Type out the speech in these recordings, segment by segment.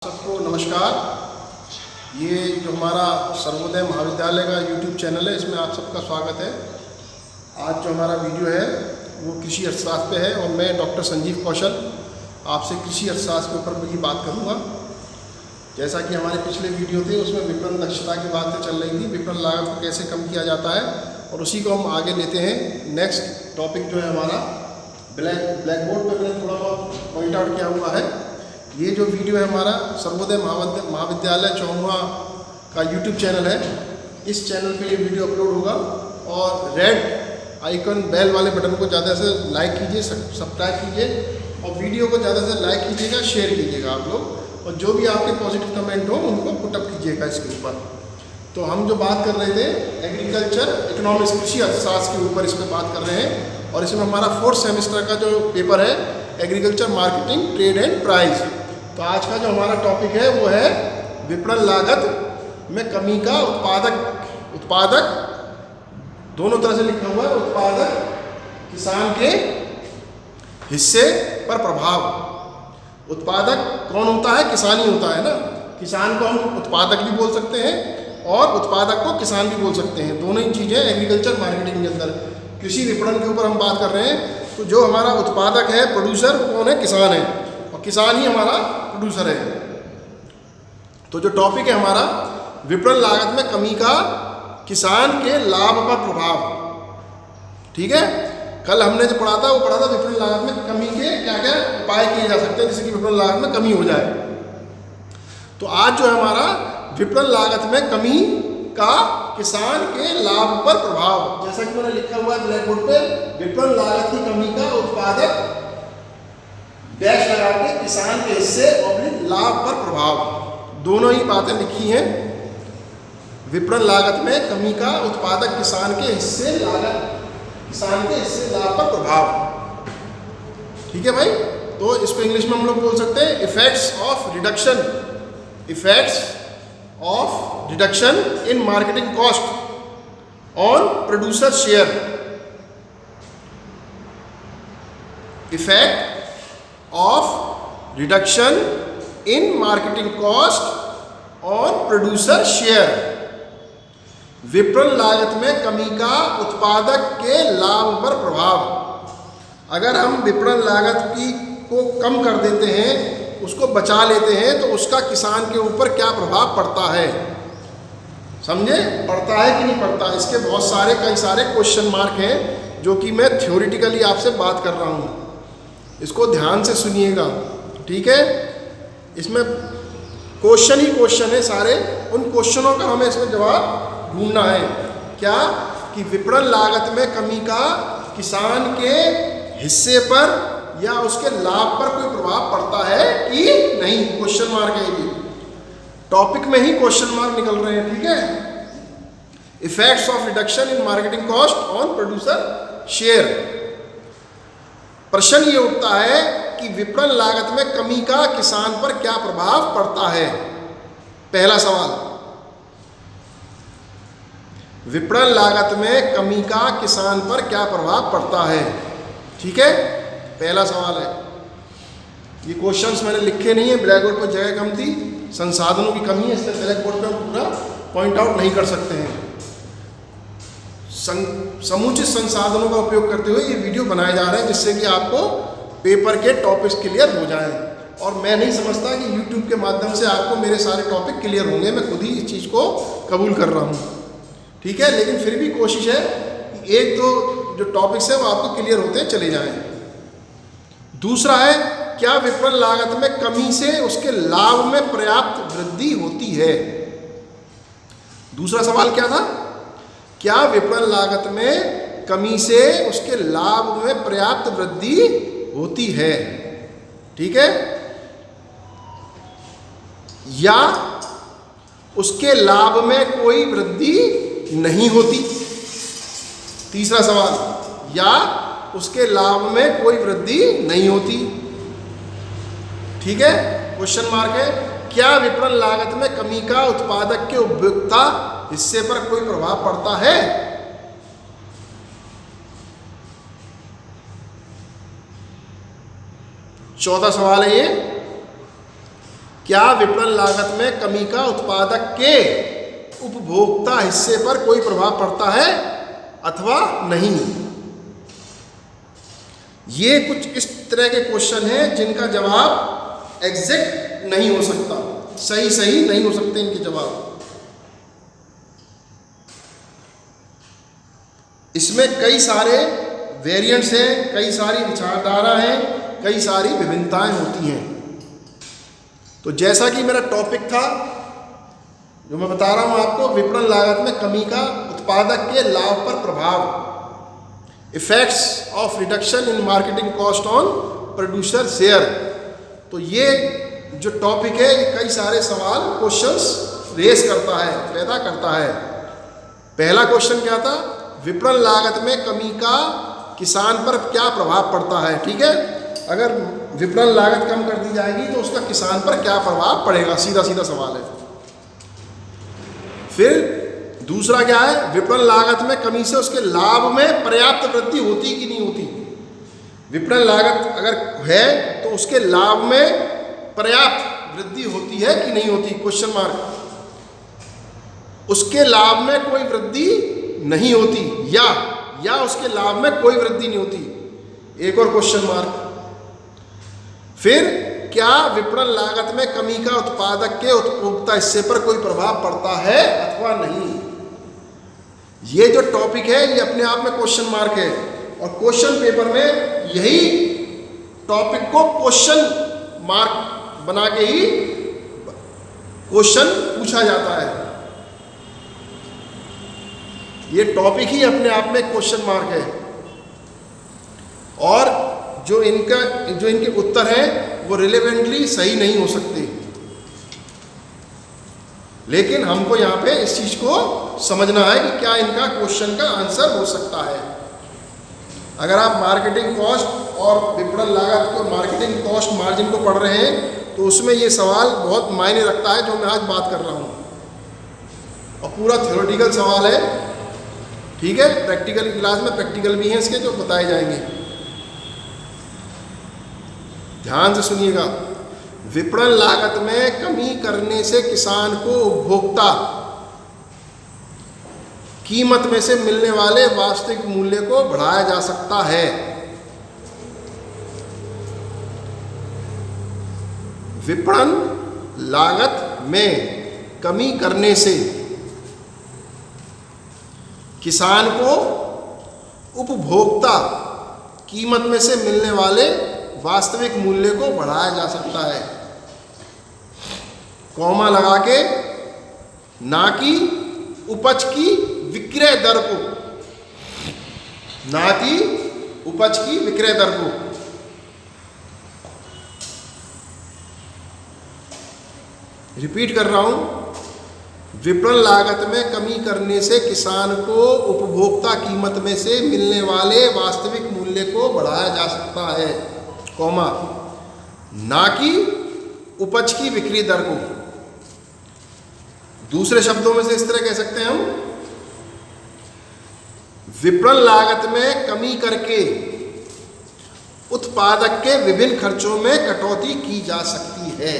सबको नमस्कार। ये जो हमारा सर्वोदय महाविद्यालय का YouTube चैनल है, इसमें आप सबका स्वागत है। आज जो हमारा वीडियो है वो कृषि अर्थशास्त्र पे है और मैं डॉक्टर संजीव कौशल आपसे कृषि अर्थशास्त्र के ऊपर भी बात करूंगा। जैसा कि हमारे पिछले वीडियो थे उसमें विपणन दक्षता की बातें चल रही थी, विपणन लागत को कैसे कम किया जाता है, और उसी को हम आगे लेते हैं। नेक्स्ट टॉपिक जो है हमारा ब्लैक बोर्ड पर मैंने थोड़ा बहुत पॉइंट आउट किया हुआ है। ये जो वीडियो है हमारा सर्वोदय महाविद्यालय चौमुआ का YouTube चैनल है, इस चैनल पे ये वीडियो अपलोड होगा। और रेड आइकन बेल वाले बटन को ज़्यादा से लाइक कीजिए, सब्सक्राइब कीजिए और वीडियो को ज़्यादा से लाइक कीजिएगा, शेयर कीजिएगा आप लोग, और जो भी आपके पॉजिटिव कमेंट हो उनको पुटअप कीजिएगा इसके ऊपर। तो हम जो बात कर रहे थे एग्रीकल्चर इकोनॉमिक्स, कृषि अर्थशास्त्र के ऊपर इस पर बात कर रहे हैं। और इसमें हमारा 4th सेमेस्टर का जो पेपर है agriculture marketing trade and price. तो आज का जो हमारा टॉपिक है वो है विपणन लागत में कमी का उत्पादक दोनों तरह से लिखा हुआ है, उत्पादक किसान के हिस्से पर प्रभाव। उत्पादक कौन होता है? किसान ही होता है ना। किसान को हम उत्पादक भी बोल सकते हैं और उत्पादक को किसान भी बोल सकते हैं। दोनों ही चीज़ें एग्रीकल्चर मार्केटिंग के अंदर, कृषि विपणन के ऊपर हम बात कर रहे हैं। तो जो हमारा उत्पादक है, प्रोड्यूसर, वो कौन है? किसान है, और किसान ही हमारा प्रोड्यूसर है। तो जो टॉपिक है हमारा विपणन लागत में कमी का किसान के लाभ पर प्रभाव, ठीक है। कल हमने जो पढ़ा था वो पढ़ा था विपणन लागत में कमी के क्या क्या उपाय किए जा सकते हैं जिससे कि विपणन लागत में कमी हो जाए। तो आज जो है हमारा विपणन लागत में कमी का किसान के लाभ पर प्रभाव, जैसा कि मैंने लिखा हुआ है ब्लैक बोर्ड पे, विपणन लागत की कमी का उत्पादक डैश लगा के किसान के हिस्से और लाभ पर प्रभाव, दोनों ही बातें लिखी हैं। विपणन लागत में कमी का उत्पादक किसान के हिस्से लाभ पर प्रभाव, ठीक है भाई। तो इसको इंग्लिश में हम लोग बोल सकते हैं effects of reduction in marketing cost on producer share. Effect of reduction in marketing cost on producer share. विपणन लागत में कमी का उत्पादक के लाभ पर प्रभाव। अगर हम विपणन लागत को कम कर देते हैं, उसको बचा लेते हैं, तो उसका किसान के ऊपर क्या प्रभाव पड़ता है, समझे? पड़ता है कि नहीं पड़ता? इसके बहुत कई सारे क्वेश्चन मार्क हैं जो कि मैं थ्योरेटिकली आपसे बात कर रहा हूँ। इसको ध्यान से सुनिएगा, ठीक है। इसमें क्वेश्चन ही क्वेश्चन है सारे, उन क्वेश्चनों का हमें इसमें जवाब ढूंढना है। क्या कि विपणन लागत में कमी का किसान के हिस्से पर या उसके लाभ पर कोई प्रभाव पड़ता है कि नहीं, क्वेश्चन मार्क है ये। टॉपिक में ही क्वेश्चन मार्क निकल रहे हैं, ठीक है। Effects of reduction in marketing cost on producer share. प्रश्न ये उठता है कि विपणन लागत में कमी का किसान पर क्या प्रभाव पड़ता है। पहला सवाल, विपणन लागत में कमी का किसान पर क्या प्रभाव पड़ता है, ठीक है। पहला सवाल है। ये क्वेश्चंस मैंने लिखे नहीं है, ब्लैक बोर्ड पर जगह कम थी, संसाधनों की कमी है, इसलिए ब्लैक बोर्ड पर पूरा पॉइंट आउट नहीं कर सकते हैं। समुचित संसाधनों का उपयोग करते हुए ये वीडियो बनाए जा रहे हैं जिससे कि आपको पेपर के टॉपिक्स क्लियर हो जाएं। और मैं नहीं समझता कि YouTube के माध्यम से आपको मेरे सारे टॉपिक क्लियर होंगे, मैं खुद ही इस चीज़ को कबूल कर रहा हूँ, ठीक है। लेकिन फिर भी कोशिश है कि एक दो जो टॉपिक्स है वो आपको क्लियर होते चले जाएं। दूसरा है, क्या विपणन लागत में कमी से उसके लाभ में पर्याप्त वृद्धि होती है। दूसरा सवाल क्या था? क्या विपणन लागत में कमी से उसके लाभ में पर्याप्त वृद्धि होती है, ठीक है, या उसके लाभ में कोई वृद्धि नहीं होती। तीसरा सवाल, या उसके लाभ में कोई वृद्धि नहीं होती, ठीक है, क्वेश्चन मार्क है। क्या विपणन लागत में कमी का उत्पादक के उपभोक्ता हिस्से पर कोई प्रभाव पड़ता है। चौथा सवाल है ये, क्या विपणन लागत में कमी का उत्पादक के उपभोक्ता हिस्से पर कोई प्रभाव पड़ता है अथवा नहीं? ये कुछ इस तरह के क्वेश्चन हैं जिनका जवाब एग्जैक्ट नहीं हो सकता, सही नहीं हो सकते इनके जवाब। इसमें कई सारे वेरिएंट्स हैं, कई सारी विचारधारा हैं, कई सारी विभिन्नताएं होती हैं। तो जैसा कि मेरा टॉपिक था जो मैं बता रहा हूं आपको, विपणन लागत में कमी का उत्पादक के लाभ पर प्रभाव, effects of reduction in marketing cost on producer share. तो ये जो टॉपिक है ये कई सारे सवाल, क्वेश्चंस रेस करता है, पैदा करता है। पहला क्वेश्चन क्या था? विपणन लागत में कमी का किसान पर क्या प्रभाव पड़ता है। ठीक है, अगर विपणन लागत कम कर दी जाएगी तो उसका किसान पर क्या प्रभाव पड़ेगा, सीधा सीधा सवाल है। फिर दूसरा क्या है? विपणन लागत में कमी से उसके लाभ में पर्याप्त वृद्धि होती कि नहीं होती। विपणन लागत अगर है तो उसके लाभ में पर्याप्त वृद्धि होती है कि नहीं होती, क्वेश्चन मार्क। उसके लाभ में कोई वृद्धि नहीं होती या उसके लाभ में कोई वृद्धि नहीं होती, एक और क्वेश्चन मार्क। फिर क्या विपणन लागत में कमी का उत्पादक के उपभोक्ता हिस्से पर कोई प्रभाव पड़ता है अथवा नहीं। ये जो टॉपिक है ये अपने आप में क्वेश्चन मार्क है, और क्वेश्चन पेपर में यही टॉपिक को क्वेश्चन मार्क बना के ही क्वेश्चन पूछा जाता है। ये टॉपिक ही अपने आप में क्वेश्चन मार्क है, और जो इनके उत्तर हैं वो रिलेवेंटली सही नहीं हो सकते। लेकिन हमको यहाँ पे इस चीज को समझना है कि क्या इनका क्वेश्चन का आंसर हो सकता है। अगर आप मार्केटिंग कॉस्ट और विपणन लागत को, मार्केटिंग कॉस्ट मार्जिन को पढ़ रहे हैं तो उसमें ये सवाल बहुत मायने रखता है जो मैं आज बात कर रहा हूँ, और पूरा थ्योरेटिकल सवाल है। ठीक है, प्रैक्टिकल क्लास में प्रैक्टिकल भी हैं इसके जो बताए जाएंगे, ध्यान से सुनिएगा। विपणन लागत में कमी करने से किसान को उपभोक्ता कीमत में से मिलने वाले वास्तविक मूल्य को बढ़ाया जा सकता है। विपणन लागत में कमी करने से किसान को उपभोक्ता कीमत में से मिलने वाले वास्तविक मूल्य को बढ़ाया जा सकता है, कॉमा लगा के, ना कि उपज की विक्रय दर को, ना कि उपज की विक्रय दर को। रिपीट कर रहा हूं, विपणन लागत में कमी करने से किसान को उपभोक्ता कीमत में से मिलने वाले वास्तविक मूल्य को बढ़ाया जा सकता है, कॉमा, ना कि उपज की बिक्री दर को। दूसरे शब्दों में से इस तरह कह सकते हैं हम, विपणन लागत में कमी करके उत्पादक के विभिन्न खर्चों में कटौती की जा सकती है।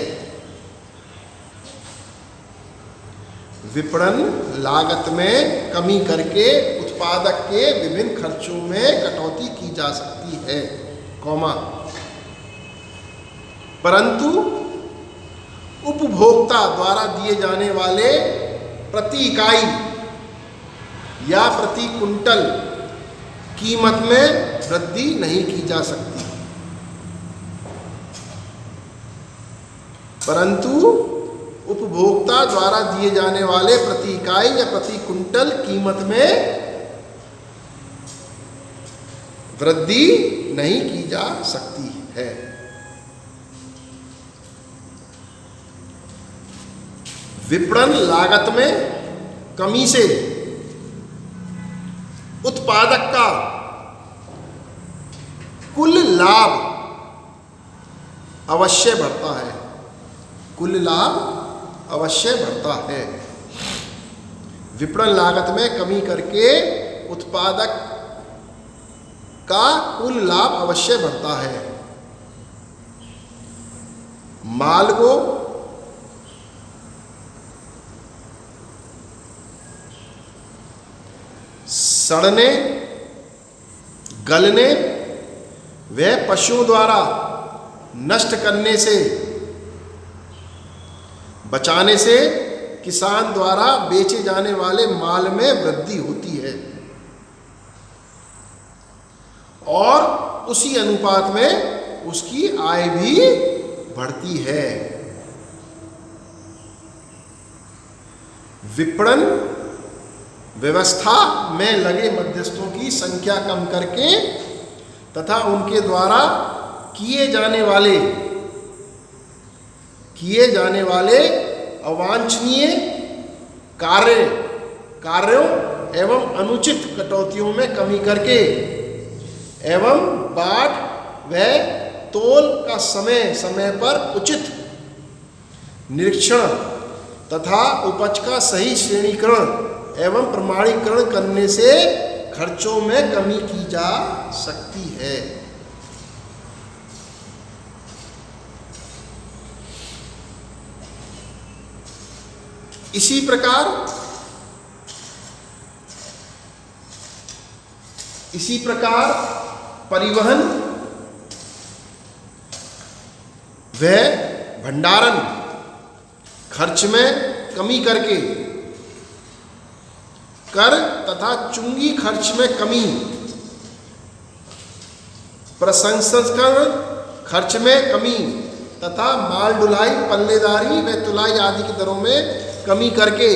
विपणन लागत में कमी करके उत्पादक के विभिन्न खर्चों में कटौती की जा सकती है, कॉमा, परंतु उपभोक्ता द्वारा दिए जाने वाले प्रति इकाई या प्रति कुंटल कीमत में वृद्धि नहीं की जा सकती। परंतु उपभोक्ता द्वारा दिए जाने वाले प्रति इकाई या प्रति कुंटल कीमत में वृद्धि नहीं की जा सकती है। विपणन लागत में कमी से उत्पादक का कुल लाभ अवश्य बढ़ता है, कुल लाभ अवश्य बढ़ता है। विपणन लागत में कमी करके उत्पादक का कुल लाभ अवश्य बढ़ता है। माल को सड़ने, गलने व पशुओं द्वारा नष्ट करने से बचाने से किसान द्वारा बेचे जाने वाले माल में वृद्धि होती है और उसी अनुपात में उसकी आय भी बढ़ती है। विपणन व्यवस्था में लगे मध्यस्थों की संख्या कम करके तथा उनके द्वारा किए जाने वाले अवांछनीय कार्यों एवं अनुचित कटौतियों में कमी करके एवं बाट व तोल का समय समय पर उचित निरीक्षण तथा उपज का सही श्रेणीकरण एवं प्रमाणीकरण करने से खर्चों में कमी की जा सकती है। इसी प्रकार परिवहन व भंडारण खर्च में कमी करके कर तथा चुंगी खर्च में कमी, प्रसंस्करण खर्च में कमी तथा माल ढुलाई, पल्लेदारी व तुलाई आदि की दरों में कमी करके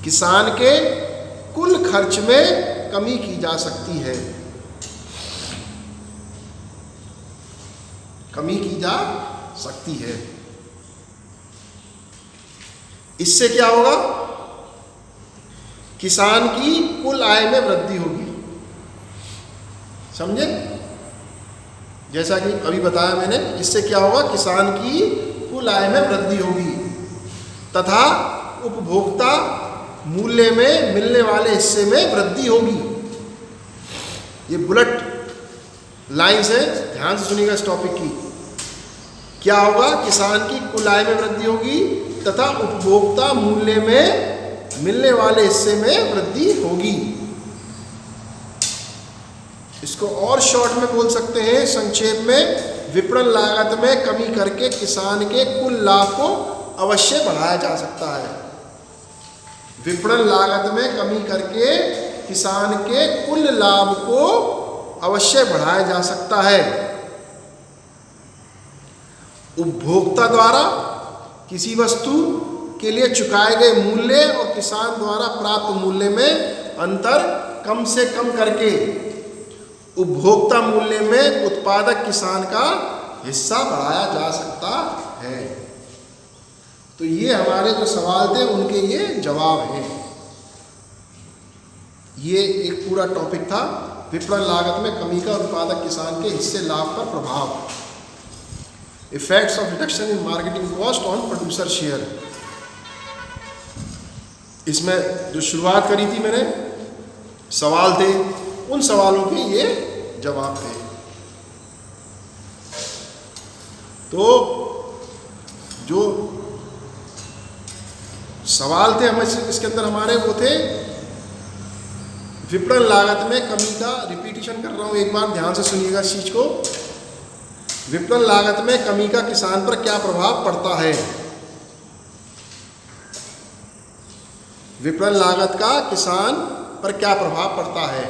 किसान के कुल खर्च में कमी की जा सकती है। इससे क्या होगा? किसान की कुल आय में वृद्धि होगी। समझे? जैसा कि अभी बताया मैंने, इससे क्या होगा? किसान की कुल आय में वृद्धि होगी तथा उपभोक्ता मूल्य में मिलने वाले हिस्से में वृद्धि होगी। ये बुलेट लाइंस है, ध्यान से सुनिएगा इस टॉपिक की। क्या होगा? किसान की कुल आय में वृद्धि होगी तथा उपभोक्ता मूल्य में मिलने वाले हिस्से में वृद्धि होगी। इसको और शॉर्ट में बोल सकते हैं, संक्षेप में, विपणन लागत में कमी करके किसान के कुल लाभ को अवश्य बढ़ाया जा सकता है। विपणन लागत में कमी करके किसान के कुल लाभ को अवश्य बढ़ाया जा सकता है। उपभोक्ता द्वारा किसी वस्तु के लिए चुकाए गए मूल्य और किसान द्वारा प्राप्त मूल्य में अंतर कम से कम करके उपभोक्ता मूल्य में उत्पादक किसान का हिस्सा बढ़ाया जा सकता है। तो ये हमारे जो सवाल थे उनके ये जवाब हैं। ये एक पूरा टॉपिक था, विपणन लागत में कमी का उत्पादक किसान के हिस्से लाभ पर प्रभाव, effects of reduction in marketing cost on producer share. इसमें जो शुरुआत करी थी मैंने, सवाल थे, उन सवालों के ये जवाब थे। तो जो सवाल थे हमें इसके अंदर हमारे वो थे, विपणन लागत में कमी का, रिपीटिशन कर रहा हूं एक बार, ध्यान से सुनिएगा इस चीज को। विपणन लागत में कमी का किसान पर क्या प्रभाव पड़ता है? विपणन लागत का किसान पर क्या प्रभाव पड़ता है?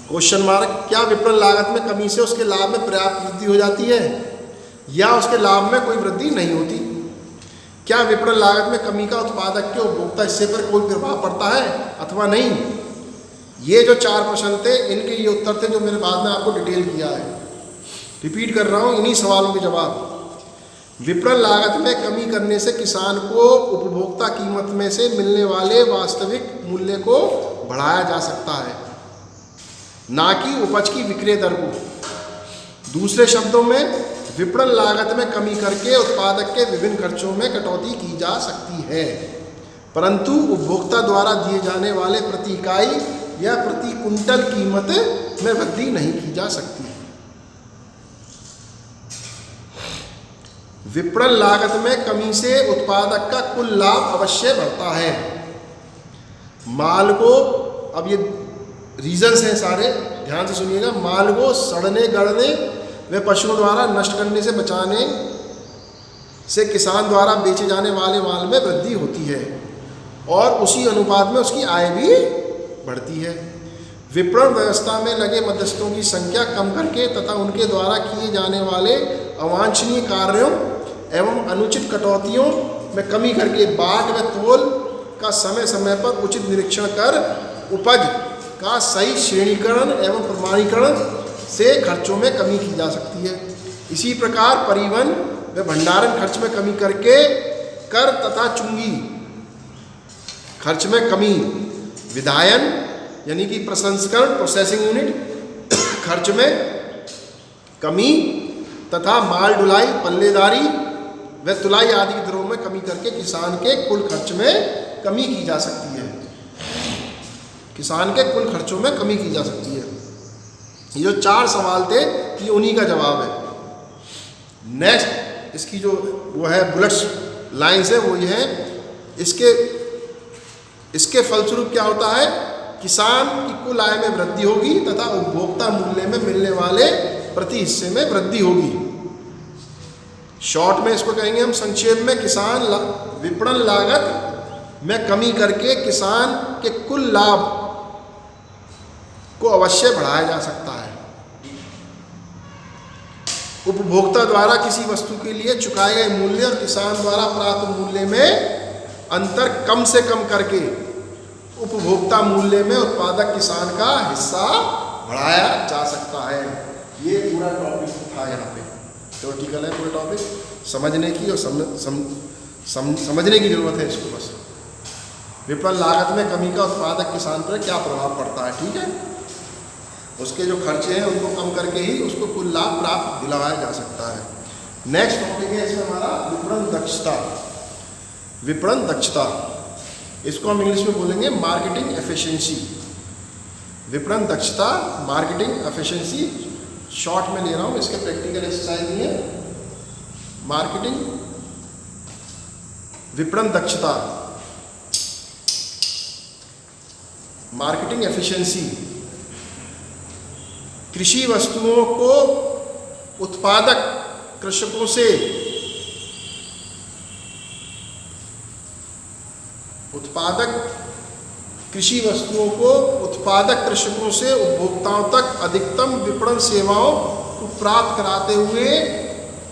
Question mark. क्या विपणन लागत में कमी से उसके लाभ में पर्याप्त वृद्धि हो जाती है या उसके लाभ में कोई वृद्धि नहीं होती? क्या विपणन लागत में कमी का उत्पादक के उपभोक्ता हिस्से पर कोई प्रभाव पड़ता है अथवा नहीं? ये जो 4 प्रश्न थे, इनके ये उत्तर थे जो मैंने बाद में आपको डिटेल किया है। रिपीट कर रहा हूँ इन्हीं सवालों के जवाब। विपणन लागत में कमी करने से किसान को उपभोक्ता कीमत में से मिलने वाले वास्तविक मूल्य को बढ़ाया जा सकता है, ना कि उपज की विक्रय दर को। दूसरे शब्दों में, विपणन लागत में कमी करके उत्पादक के विभिन्न खर्चों में कटौती की जा सकती है, परंतु उपभोक्ता द्वारा दिए जाने वाले प्रति इकाई या प्रति कुंटल कीमत में वृद्धि नहीं की जा सकती। विपणन लागत में कमी से उत्पादक का कुल लाभ अवश्य बढ़ता है। माल को, अब ये रीजंस हैं सारे, ध्यान से सुनिएगा। माल को सड़ने गलने व पशुओं द्वारा नष्ट करने से बचाने से किसान द्वारा बेचे जाने वाले माल में वृद्धि होती है और उसी अनुपात में उसकी आय भी बढ़ती है। विपणन व्यवस्था में लगे मध्यस्थों की संख्या कम करके तथा उनके द्वारा किए जाने वाले अवांछनीय कार्यों एवं अनुचित कटौतियों में कमी करके बाट व तोल का समय समय पर उचित निरीक्षण कर उपज का सही श्रेणीकरण एवं प्रमाणीकरण से खर्चों में कमी की जा सकती है। इसी प्रकार परिवहन व भंडारण खर्च में कमी करके कर तथा चुंगी खर्च में कमी, विधायन यानी कि प्रसंस्करण प्रोसेसिंग यूनिट खर्च में कमी तथा माल ढुलाई, पल्लेदारी व तुलाई आदि के दरों में कमी करके किसान के कुल खर्च में कमी की जा सकती है। किसान के कुल खर्चों में कमी की जा सकती है। ये जो 4 सवाल थे ये उन्हीं का जवाब है। नेक्स्ट इसकी जो वो है बुलेट्स लाइन्स है वो ये है, इसके फलस्वरूप क्या होता है, किसान की कुल आय में वृद्धि होगी तथा उपभोक्ता मूल्य में मिलने वाले प्रति हिस्से में वृद्धि होगी। शॉर्ट में इसको कहेंगे हम संक्षेप में, किसान विपणन लागत में कमी करके किसान के कुल लाभ को अवश्य बढ़ाया जा सकता है। उपभोक्ता द्वारा किसी वस्तु के लिए चुकाए गए मूल्य और किसान द्वारा प्राप्त मूल्य में अंतर कम से कम करके उपभोक्ता मूल्य में उत्पादक किसान का हिस्सा बढ़ाया जा सकता है। ये पूरा टॉपिक था यहाँ पे, थ्योरेटिकल है पूरा टॉपिक, समझने की और समझने की जरूरत है इसको बस। विपणन लागत में कमी का उत्पादक किसान पर क्या प्रभाव पड़ता है, ठीक है। उसके जो खर्चे हैं उनको कम करके ही उसको कुल लाभ प्राप्त दिलवाया जा सकता है। नेक्स्ट टॉपिक है इसमें हमारा विपणन दक्षता। विपणन दक्षता, इसको हम इंग्लिश में बोलेंगे मार्केटिंग एफिशिएंसी। विपणन दक्षता, मार्केटिंग एफिशिएंसी, शॉर्ट में ले रहा हूँ, इसके प्रैक्टिकल एक्सरसाइज नहीं है। मार्केटिंग विपणन दक्षता, मार्केटिंग एफिशिएंसी, कृषि वस्तुओं को उत्पादक कृषकों से उपभोक्ताओं तक अधिकतम विपणन सेवाओं को प्राप्त कराते हुए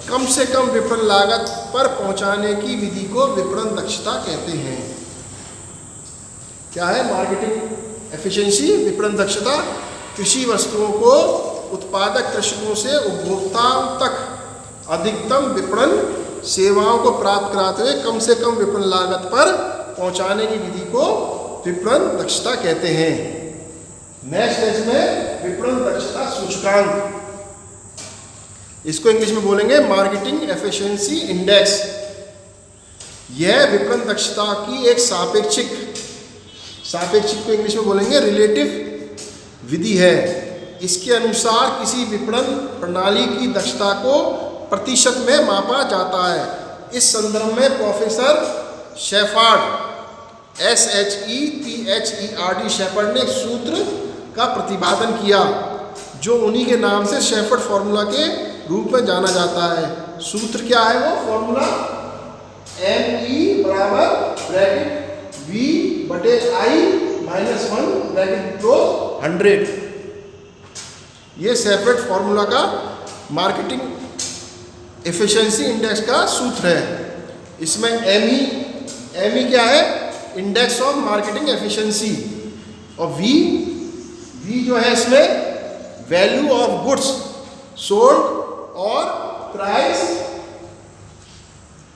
कम से कम विपणन लागत पर पहुंचाने की विधि को विपणन दक्षता कहते हैं। क्या है मार्केटिंग एफिशिएंसी, विपणन दक्षता, कृषि वस्तुओं को उत्पादक कृषकों से उपभोक्ताओं तक अधिकतम विपणन सेवाओं को प्राप्त कराते हुए कम से कम विपणन लागत पर पहुंचाने की विधि को विपणन दक्षता कहते हैं। नेक्स्ट है इसमें विपणन दक्षता सूचकांक, इसको इंग्लिश में बोलेंगे मार्केटिंग एफिशिएंसी इंडेक्स। यह विपणन दक्षता की एक सापेक्षिक को इंग्लिश में बोलेंगे रिलेटिव विधि है। इसके अनुसार किसी विपणन प्रणाली की दक्षता को प्रतिशत में मापा जाता है। इस संदर्भ में प्रोफेसर शेफार्ड SHEPHERD शेफर्ड ने एक सूत्र का प्रतिपादन किया जो उन्हीं के नाम से शेफर्ड फॉर्मूला के रूप में जाना जाता है। सूत्र क्या है वो फॉर्मूला, ME बराबर ब्रैकेट V/I-1 ब्रैकेट क्लोज 100। ये शेफर्ड फॉर्मूला का मार्केटिंग एफिशिएंसी इंडेक्स का सूत्र है। इसमें ME क्या है, इंडेक्स ऑफ मार्केटिंग एफिशिएंसी, और V जो है इसमें वैल्यू ऑफ गुड्स सोल्ड और price,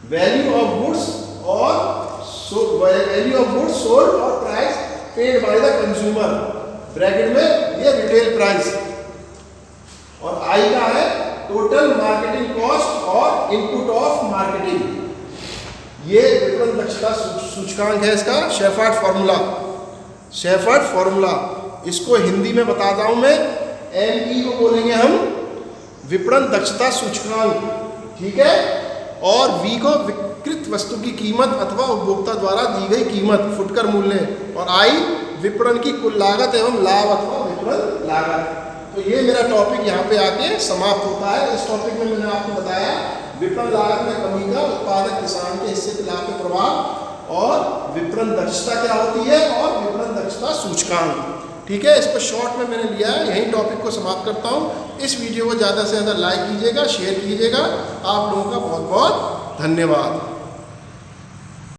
value of goods sold और price paid by the consumer, bracket में ये रिटेल प्राइस, और I का है टोटल मार्केटिंग कॉस्ट और इनपुट ऑफ मार्केटिंग। ये विपणन दक्षता सूचकांक है इसका शेफर्ड फॉर्मूला। इसको हिंदी में बताता हूं मैं, ME को बोलेंगे हम विपणन दक्षता सूचकांक, ठीक है, और V को कृत वस्तु की कीमत अथवा उपभोक्ता द्वारा दी गई कीमत फुटकर मूल्य, और आई विपणन की कुल लागत एवं लाभ अथवा विपणन लागत। तो ये मेरा टॉपिक यहाँ पे आके समाप्त होता है। इस टॉपिक में मैंने आपको बताया विपणन लागत में कमी का उत्पादक किसान के हिस्से के लाभ पे प्रभाव, और विपणन दक्षता क्या होती है, और विपणन दक्षता सूचकांक। ठीक है, इस पर शॉर्ट में मैंने लिया है। यही टॉपिक को समाप्त करता हूँ। इस वीडियो को ज़्यादा से ज़्यादा लाइक कीजिएगा, शेयर कीजिएगा। आप लोगों का बहुत बहुत धन्यवाद।